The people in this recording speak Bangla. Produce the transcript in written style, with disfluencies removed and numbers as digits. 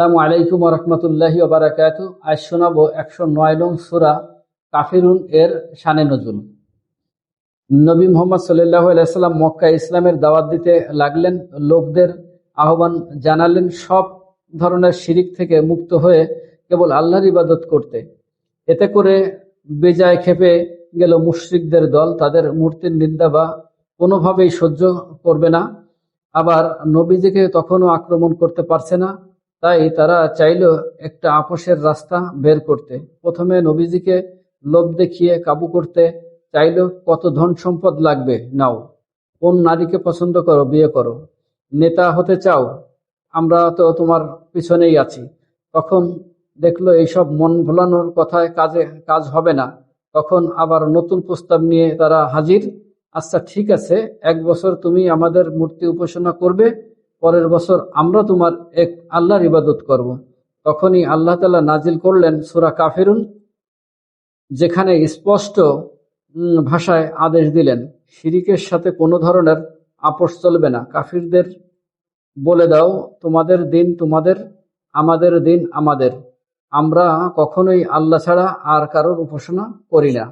আসসালামু আলাইকুম রহমতুল্লাহি ওবারাকাতু। আজ শোনাবো 109 নং সূরা কাফিরুন এর শানে নজুল। নবী মুহাম্মদ সাল্লাল্লাহু আলাইহি ওয়াসাল্লাম মক্কায় ইসলামের দাওয়াত দিতে লাগলেন, লোকদের আহ্বান জানালেন সব ধরনের শিরিক থেকে মুক্ত হয়ে কেবল আল্লাহর ইবাদত করতে। এতে করে বেজায় ক্ষেপে গেল মুশরিকদের দল, তাদের মূর্তির নিন্দা বা কোনোভাবেই সহ্য করবে না। আবার নবীজিকে তখনও আক্রমণ করতে পারছে না, তাই তারা চাইল একটা আপোষের রাস্তা বের করতে। প্রথমে নবীজিকে লোভ দেখিয়ে কাবু করতে চাইল, কত ধন সম্পদ লাগবে নাও, কোন নারীকে পছন্দ করো বিয়ে করো, নেতা হতে চাও, আমরা তো তোমার পিছনেই আছি। তখন দেখলো এইসব মন ভোলানোর কথায় কাজ হবে না। তখন আবার নতুন প্রস্তাব নিয়ে তারা হাজির। আচ্ছা ঠিক আছে, 1 বছর তুমি আমাদের মূর্তি উপাসনা করবে, পরের বছর আমরা তোমার এক আল্লাহর ইবাদত করব। তখনই আল্লাহ তাআলা নাজিল করলেন সূরা কাফিরুন, যেখানে স্পষ্ট ভাষায় আদেশ দিলেন শিরিকের সাথে কোনো ধরনের আপোষ চলবে না। কাফিরদের বলে দাও, তোমাদের দিন তোমাদের, আমাদের দিন আমাদের। আমরা কখনোই আল্লাহ ছাড়া আর কারোর উপাসনা করি না।